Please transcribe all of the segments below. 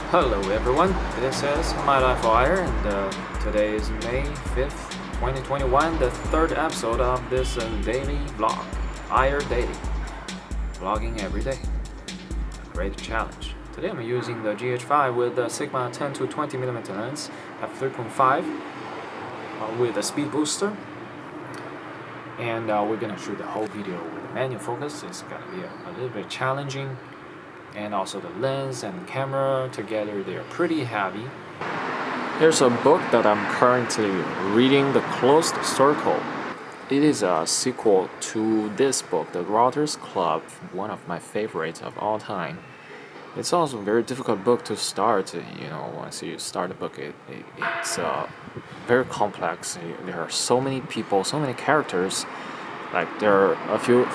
Hello everyone, this is My Life Aiur and today is May 5th, 2021, the third episode of this daily vlog, Aiur Daily, vlogging every day, a great challenge. Today I'm using the gh5 with the Sigma 10 to 20mm lens, f3.5 with a speed booster, and we're gonna shoot the whole video with manual focus. It's gonna be a little bit challenging. And also the lens and the camera together, they are pretty heavy. Here's a book that I'm currently reading, The Closed Circle. It is a sequel to this book, The Writers Club, one of my favorites of all time. It's also a very difficult book to start. Once you start a book, it's very complex. There are so many people, so many characters. Like there are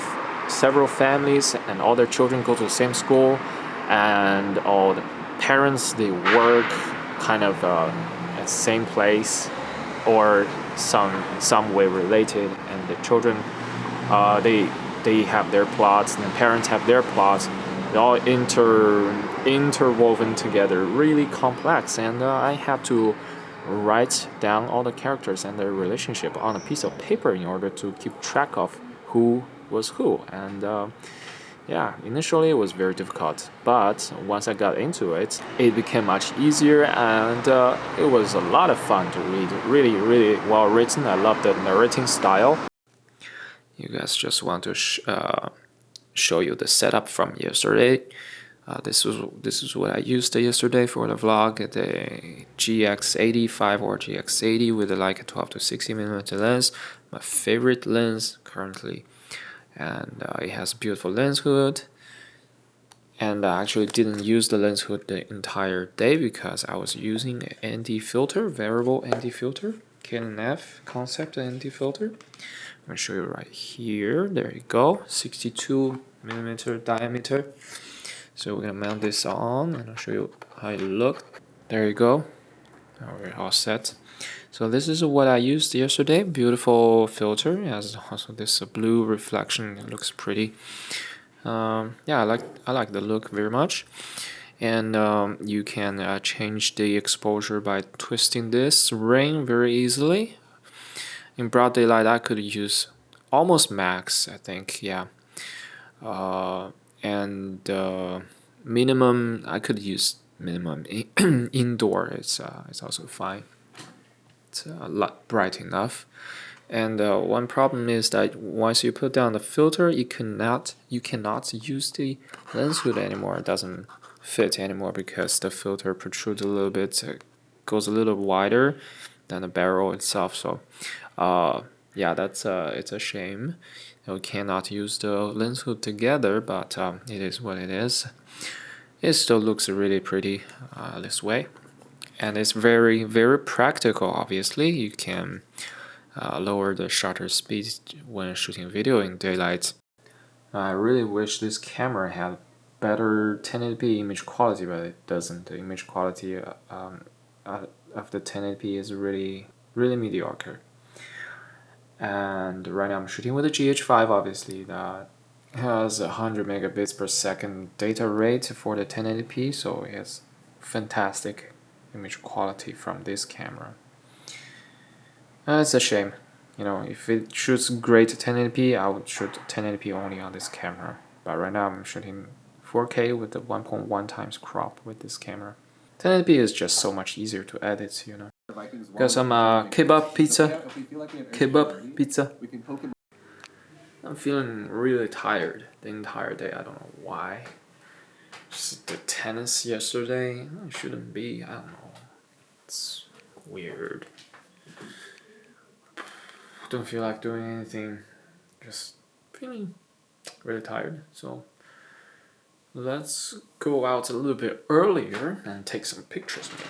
several families, and all their children go to the same school, and all the parents, they work kind of at the same place or some way related, and the children they have their plots and the parents have their plots. They all interwoven together, really complex, and I had to write down all the characters and their relationship on a piece of paper in order to keep track of who was who. And initially it was very difficult, but once I got into it, it became much easier, and it was a lot of fun to read. Really, really well written. I love the narrating style. You guys just want to show you the setup from yesterday. This is what I used yesterday for the vlog, the GX85 or GX80 with like a 12 to 60mm lens, my favorite lens currently, and it has a beautiful lens hood. And I actually didn't use the lens hood the entire day because I was using an anti-filter, variable anti-filter, Canon F concept anti-filter. I'm going to show you right here. There you go, 62mm diameter. So we're gonna mount this on, and I'll show you how it looks. There you go. Now we're all set. So this is what I used yesterday. Beautiful filter. It has also this blue reflection. It looks pretty. I like the look very much. And you can change the exposure by twisting this ring very easily. In broad daylight, I could use almost max, I think. Yeah. Minimum, I could use minimum indoor. It's also fine. It's a lot bright enough. And one problem is that once you put down the filter, you cannot use the lens hood anymore. It doesn't fit anymore because the filter protrudes a little bit, goes a little wider than the barrel itself. So it's a shame. We cannot use the lens hood together, but it is what it is. It still looks really pretty this way, and it's very, very practical. Obviously, you can lower the shutter speed when shooting video in daylight. I really wish this camera had better 1080p image quality, but it doesn't. The image quality of the 1080p is really, really mediocre. And right now I'm shooting with a GH5, obviously, that has 100 megabits per second data rate for the 1080p, so it has fantastic image quality from this camera. It's a shame. If it shoots great 1080p, I would shoot 1080p only on this camera. But right now I'm shooting 4K with the 1.1 times crop with this camera. 1080p is just so much easier to edit, Got some kebab pizza. Kebab pizza. I'm feeling really tired the entire day. I don't know why. Just the tennis yesterday. It shouldn't be. I don't know. It's weird. Don't feel like doing anything. Just feeling really tired. So let's go out a little bit earlier and take some pictures maybe.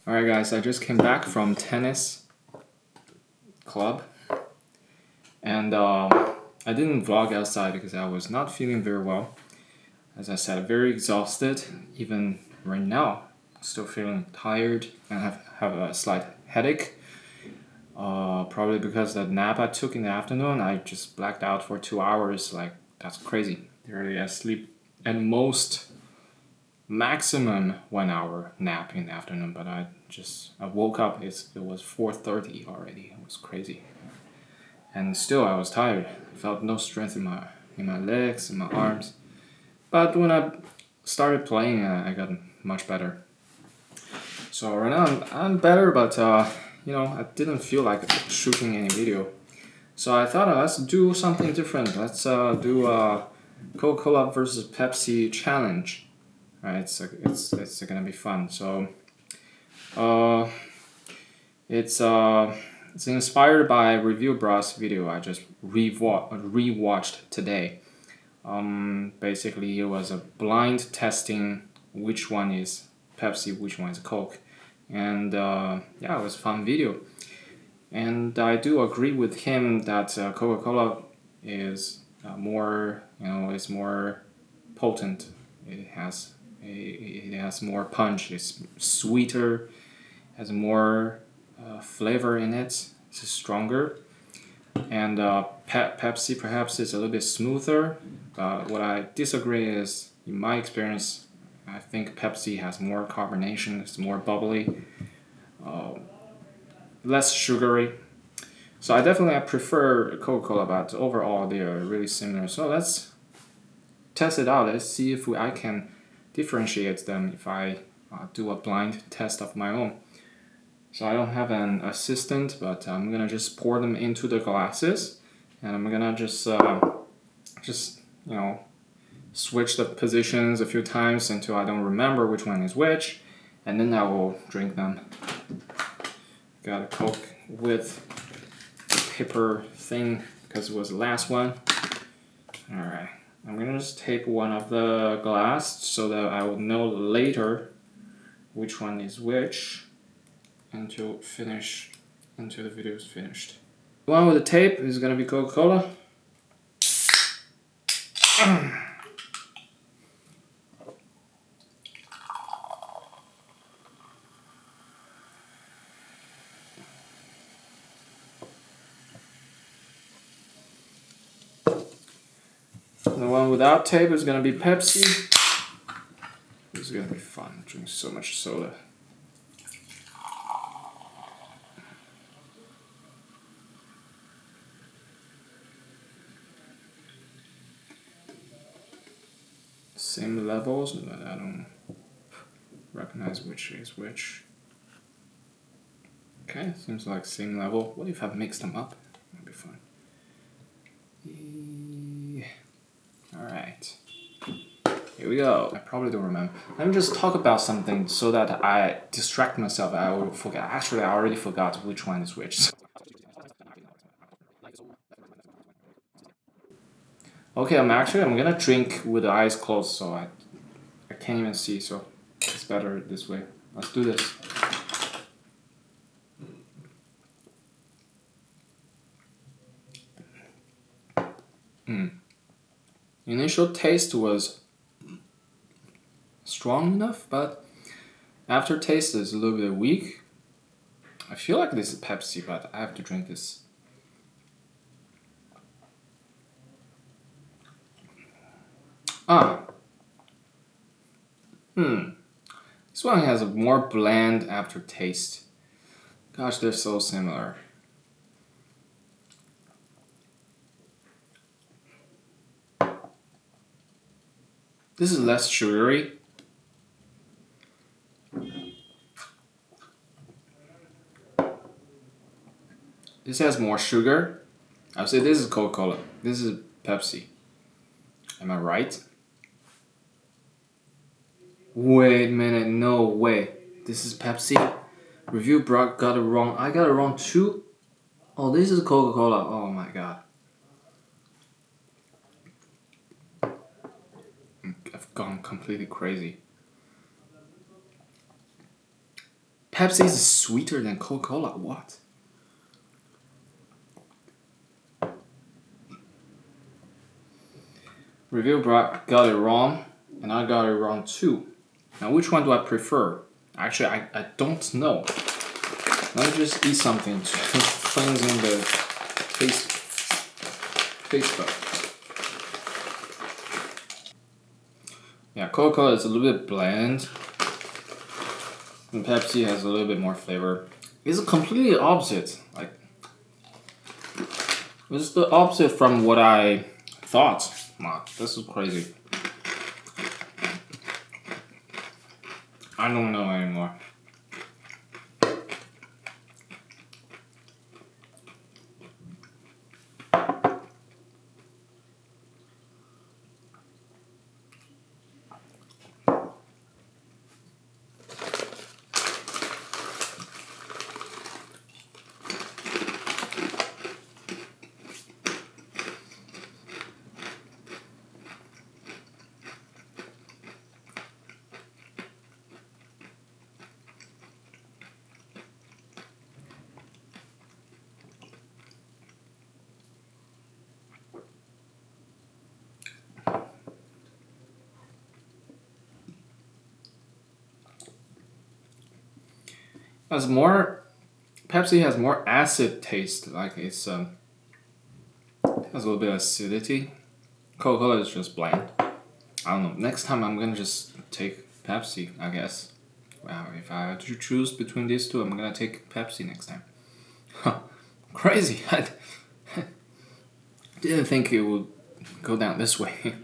Alright guys, I just came back from tennis club, and I didn't vlog outside because I was not feeling very well. as I said, very exhausted. Even right now, still feeling tired and have a slight headache. Probably because the nap I took in the afternoon, I just blacked out for 2 hours. Like, that's crazy. Really, I sleep at most maximum 1 hour nap in the afternoon, but I woke up. It was 4:30 already. It was crazy, and still I was tired. I felt no strength in my legs, in my arms. But when I started playing, I got much better. So right now I'm better, but I didn't feel like shooting any video. So I thought let's do something different. Let's do a Coca-Cola versus Pepsi challenge. Right, it's gonna be fun. So it's inspired by Review Bros video I just rewatched today. Basically, it was a blind testing which one is Pepsi, which one is Coke, and it was a fun video. And I do agree with him that Coca-Cola is more potent. It has more punch. It's sweeter, has more flavor in it. It's stronger. And Pepsi perhaps is a little bit smoother. But what I disagree is, in my experience, I think Pepsi has more carbonation. It's more bubbly, less sugary. So I prefer Coca-Cola, but overall they are really similar. So let's test it out. Let's see if I can differentiate them if I do a blind test of my own. So I don't have an assistant, but I'm gonna just pour them into the glasses, and I'm gonna just switch the positions a few times until I don't remember which one is which, and then I will drink them. Got a Coke with the paper thing because it was the last one. All right, I'm gonna just tape one of the glass so that I will know later which one is which until the video is finished. The one with the tape is gonna be Coca-Cola. The one without tape is gonna be Pepsi. This is gonna be fun. Drink so much soda. Same levels, but I don't recognize which is which. Okay, seems like same level. What if I mix them up? That'd be fun. Alright. Here we go. I probably don't remember. Let me just talk about something so that I distract myself. I will forget. Actually, I already forgot which one is which. Okay, I'm gonna drink with the eyes closed, so I can't even see, so it's better this way. Let's do this. Initial taste was strong enough, but after taste is a little bit weak. I feel like this is Pepsi, but I have to drink this. This one has a more bland aftertaste. Gosh, they're so similar. This is less sugary. This has more sugar. I would say this is Coca-Cola. This is Pepsi. Am I right? Wait a minute, no way. This is Pepsi? Review got it wrong. I got it wrong too? Oh, this is Coca-Cola. Oh my god. I've gone completely crazy. Pepsi is sweeter than Coca-Cola. What? Review got it wrong. and I got it wrong too. Now, which one do I prefer? Actually, I don't know. Let me just eat something to cleansing the taste bud. Yeah, Coca-Cola is a little bit bland, and Pepsi has a little bit more flavor. It's completely opposite. Like, it's the opposite from what I thought. Wow, this is crazy. I don't know anymore. Pepsi has more acid taste, like it's has a little bit of acidity. Coca-Cola is just bland. I don't know. Next time I'm gonna just take Pepsi, I guess. Wow, if I had to choose between these two, I'm gonna take Pepsi next time. Huh. Crazy. I didn't think it would go down this way.